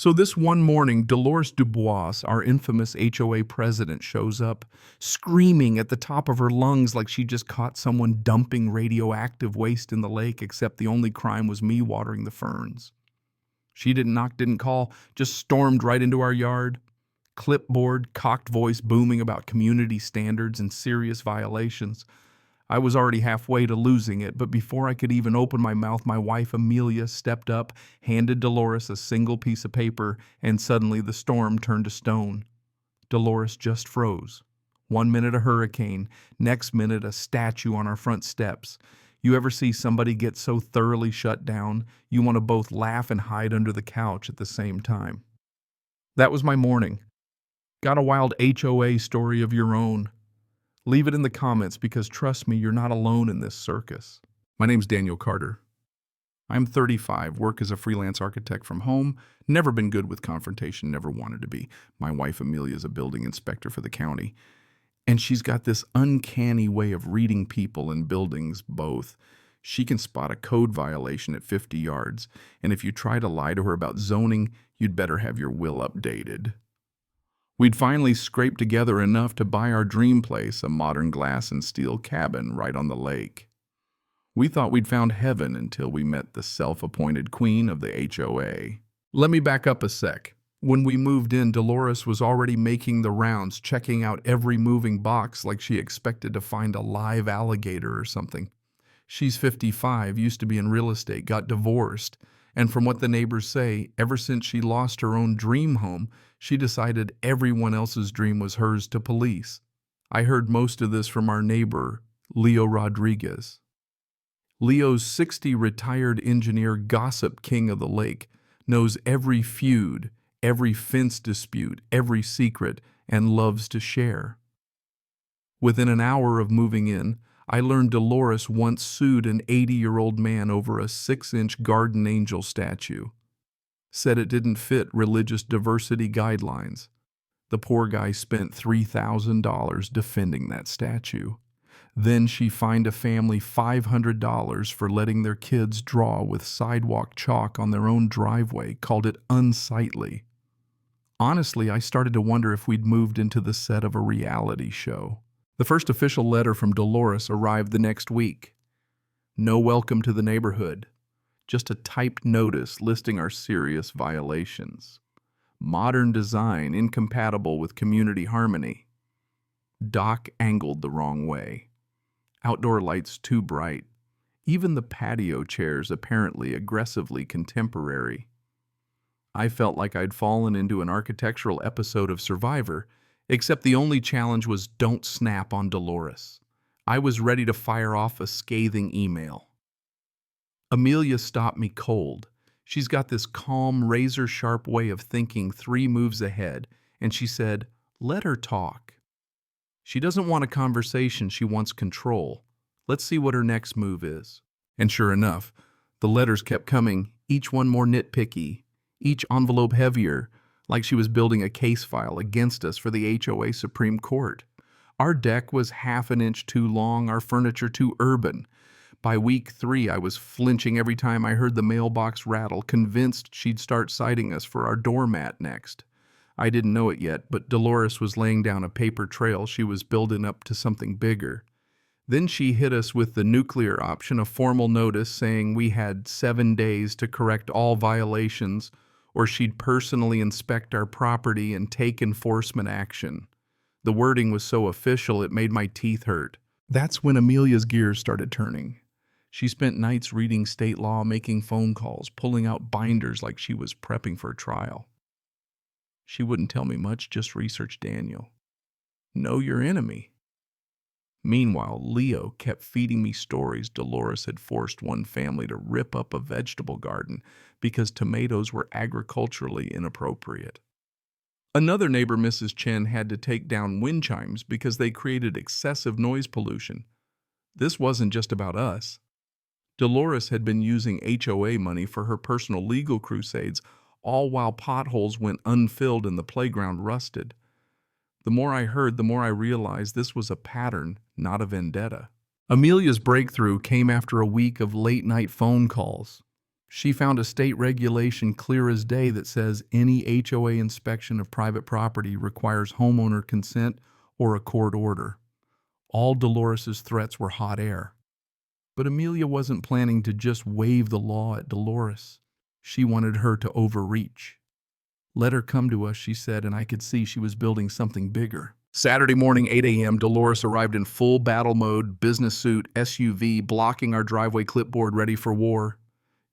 So this one morning, Dolores Dubois, our infamous HOA president, shows up, screaming at the top of her lungs like she just caught someone dumping radioactive waste in the lake, except the only crime was me watering the ferns. She didn't knock, didn't call, just stormed right into our yard. Clipboard, cocked voice booming about community standards and serious violations. I was already halfway to losing it, but before I could even open my mouth, my wife Amelia stepped up, handed Dolores a single piece of paper, and suddenly the storm turned to stone. Dolores just froze. 1 minute a hurricane, next minute a statue on our front steps. You ever see somebody get so thoroughly shut down, you want to both laugh and hide under the couch at the same time? That was my morning. Got a wild HOA story of your own? Leave it in the comments because trust me, you're not alone in this circus. My name's Daniel Carter. I'm 35, work as a freelance architect from home, never been good with confrontation, never wanted to be. My wife Amelia is a building inspector for the county, and she's got this uncanny way of reading people and buildings both. She can spot a code violation at 50 yards, and if you try to lie to her about zoning, you'd better have your will updated. We'd finally scraped together enough to buy our dream place, a modern glass and steel cabin right on the lake. We thought we'd found heaven until we met the self-appointed queen of the HOA. Let me back up a sec. When we moved in, Dolores was already making the rounds, checking out every moving box like she expected to find a live alligator or something. She's 55, used to be in real estate, got divorced, and from what the neighbors say, ever since she lost her own dream home, she decided everyone else's dream was hers to police. I heard most of this from our neighbor, Leo Rodriguez. Leo's 60 retired engineer gossip king of the lake, knows every feud, every fence dispute, every secret, and loves to share. Within an hour of moving in, I learned Dolores once sued an 80-year-old man over a 6-inch garden angel statue. Said it didn't fit religious diversity guidelines. The poor guy spent $3,000 defending that statue. Then she fined a family $500 for letting their kids draw with sidewalk chalk on their own driveway, called it unsightly. Honestly, I started to wonder if we'd moved into the set of a reality show. The first official letter from Dolores arrived the next week. No welcome to the neighborhood. Just a typed notice listing our serious violations. Modern design incompatible with community harmony. Dock angled the wrong way. Outdoor lights too bright. Even the patio chairs apparently aggressively contemporary. I felt like I'd fallen into an architectural episode of Survivor, except the only challenge was don't snap on Dolores. I was ready to fire off a scathing email. Amelia stopped me cold. She's got this calm, razor-sharp way of thinking 3 moves ahead, and she said, "Let her talk." She doesn't want a conversation, she wants control. Let's see what her next move is. And sure enough, the letters kept coming, each one more nitpicky, each envelope heavier, like she was building a case file against us for the HOA Supreme Court. Our deck was half an inch too long, our furniture too urban. By week 3, I was flinching every time I heard the mailbox rattle, convinced she'd start citing us for our doormat next. I didn't know it yet, but Dolores was laying down a paper trail she was building up to something bigger. Then she hit us with the nuclear option, a formal notice saying we had 7 days to correct all violations, or she'd personally inspect our property and take enforcement action. The wording was so official it made my teeth hurt. That's when Amelia's gears started turning. She spent nights reading state law, making phone calls, pulling out binders like she was prepping for a trial. She wouldn't tell me much, just research Daniel. Know your enemy. Meanwhile, Leo kept feeding me stories Dolores had forced one family to rip up a vegetable garden because tomatoes were agriculturally inappropriate. Another neighbor, Mrs. Chen, had to take down wind chimes because they created excessive noise pollution. This wasn't just about us. Dolores had been using HOA money for her personal legal crusades, all while potholes went unfilled and the playground rusted. The more I heard, the more I realized this was a pattern, not a vendetta. Amelia's breakthrough came after a week of late-night phone calls. She found a state regulation clear as day that says any HOA inspection of private property requires homeowner consent or a court order. All Dolores's threats were hot air. But Amelia wasn't planning to just wave the law at Dolores. She wanted her to overreach. "Let her come to us," she said, and I could see she was building something bigger. Saturday morning, 8 a.m., Dolores arrived in full battle mode, business suit, SUV, blocking our driveway clipboard ready for war.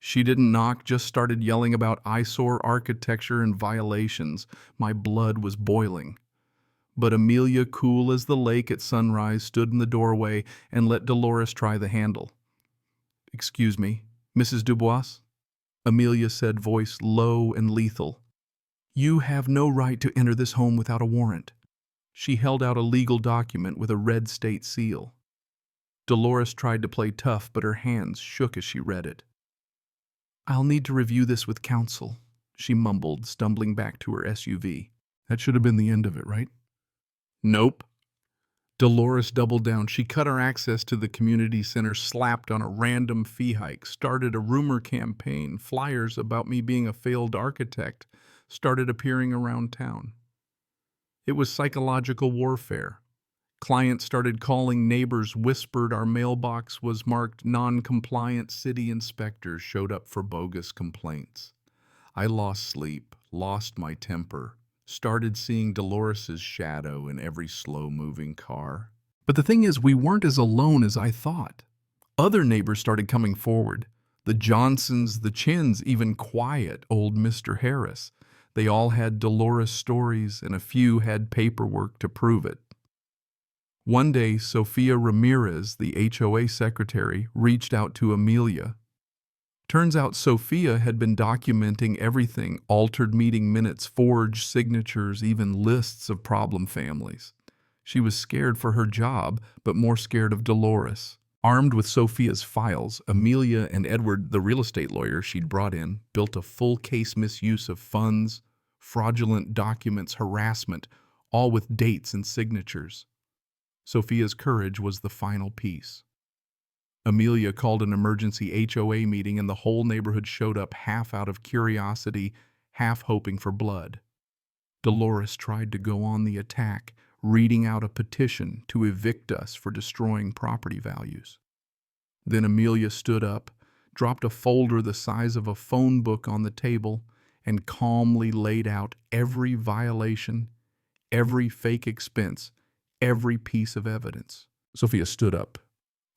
She didn't knock, just started yelling about eyesore architecture and violations. My blood was boiling. But Amelia, cool as the lake at sunrise, stood in the doorway and let Dolores try the handle. "Excuse me, Mrs. Dubois?" Amelia said, voice low and lethal. "You have no right to enter this home without a warrant." She held out a legal document with a red state seal. Dolores tried to play tough, but her hands shook as she read it. "I'll need to review this with counsel," she mumbled, stumbling back to her SUV. "That should have been the end of it, right?" "Nope." Dolores doubled down. She cut our access to the community center, slapped on a random fee hike, started a rumor campaign, flyers about me being a failed architect started appearing around town. It was psychological warfare. Clients started calling, neighbors whispered our mailbox was marked non-compliant, city inspectors showed up for bogus complaints. I lost sleep, lost my temper, started seeing Dolores's shadow in every slow-moving car. But the thing is, we weren't as alone as I thought. Other neighbors started coming forward. The Johnsons, the Chins, even quiet old Mr. Harris. They all had Dolores stories, and a few had paperwork to prove it. One day, Sophia Ramirez, the HOA secretary, reached out to Amelia. Turns out Sophia had been documenting everything, altered meeting minutes, forged signatures, even lists of problem families. She was scared for her job, but more scared of Dolores. Armed with Sophia's files, Amelia and Edward, the real estate lawyer she'd brought in, built a full case misuse of funds, fraudulent documents, harassment, all with dates and signatures. Sophia's courage was the final piece. Amelia called an emergency HOA meeting, and the whole neighborhood showed up, half out of curiosity, half hoping for blood. Dolores tried to go on the attack, reading out a petition to evict us for destroying property values. Then Amelia stood up, dropped a folder the size of a phone book on the table, and calmly laid out every violation, every fake expense, every piece of evidence. Sophia stood up,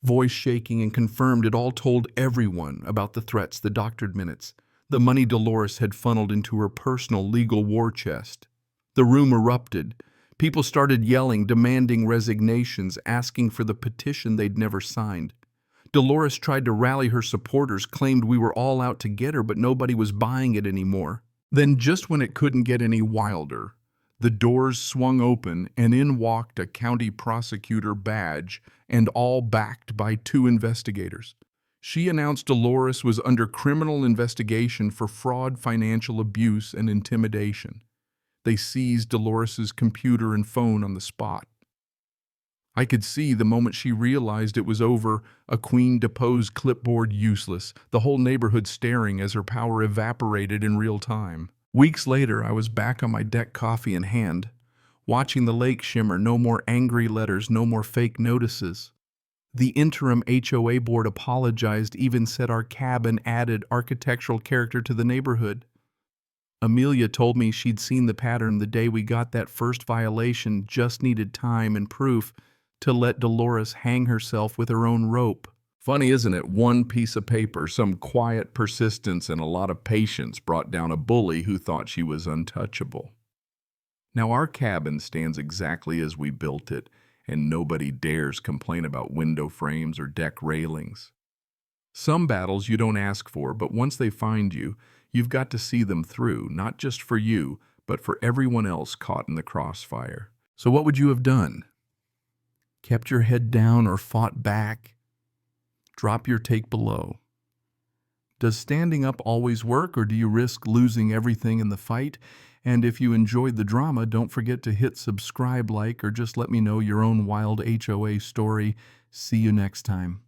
voice shaking, and confirmed it all, told everyone about the threats, the doctored minutes, the money Dolores had funneled into her personal legal war chest. The room erupted. People started yelling, demanding resignations, asking for the petition they'd never signed. Dolores tried to rally her supporters, claimed we were all out to get her, but nobody was buying it anymore. Then, just when it couldn't get any wilder, the doors swung open, and in walked a county prosecutor badge, and all backed by 2 investigators. She announced Dolores was under criminal investigation for fraud, financial abuse, and intimidation. They seized Dolores's computer and phone on the spot. I could see the moment she realized it was over, a queen deposed, clipboard useless, the whole neighborhood staring as her power evaporated in real time. Weeks later, I was back on my deck, coffee in hand, watching the lake shimmer. No more angry letters, no more fake notices. The interim HOA board apologized, even said our cabin added architectural character to the neighborhood. Amelia told me she'd seen the pattern the day we got that first violation, just needed time and proof to let Dolores hang herself with her own rope. Funny, isn't it? One piece of paper, some quiet persistence, and a lot of patience brought down a bully who thought she was untouchable. Now our cabin stands exactly as we built it, and nobody dares complain about window frames or deck railings. Some battles you don't ask for, but once they find you, you've got to see them through, not just for you, but for everyone else caught in the crossfire. So what would you have done? Kept your head down or fought back? Drop your take below. Does standing up always work, or do you risk losing everything in the fight? And if you enjoyed the drama, don't forget to hit subscribe, like, or just let me know your own wild HOA story. See you next time.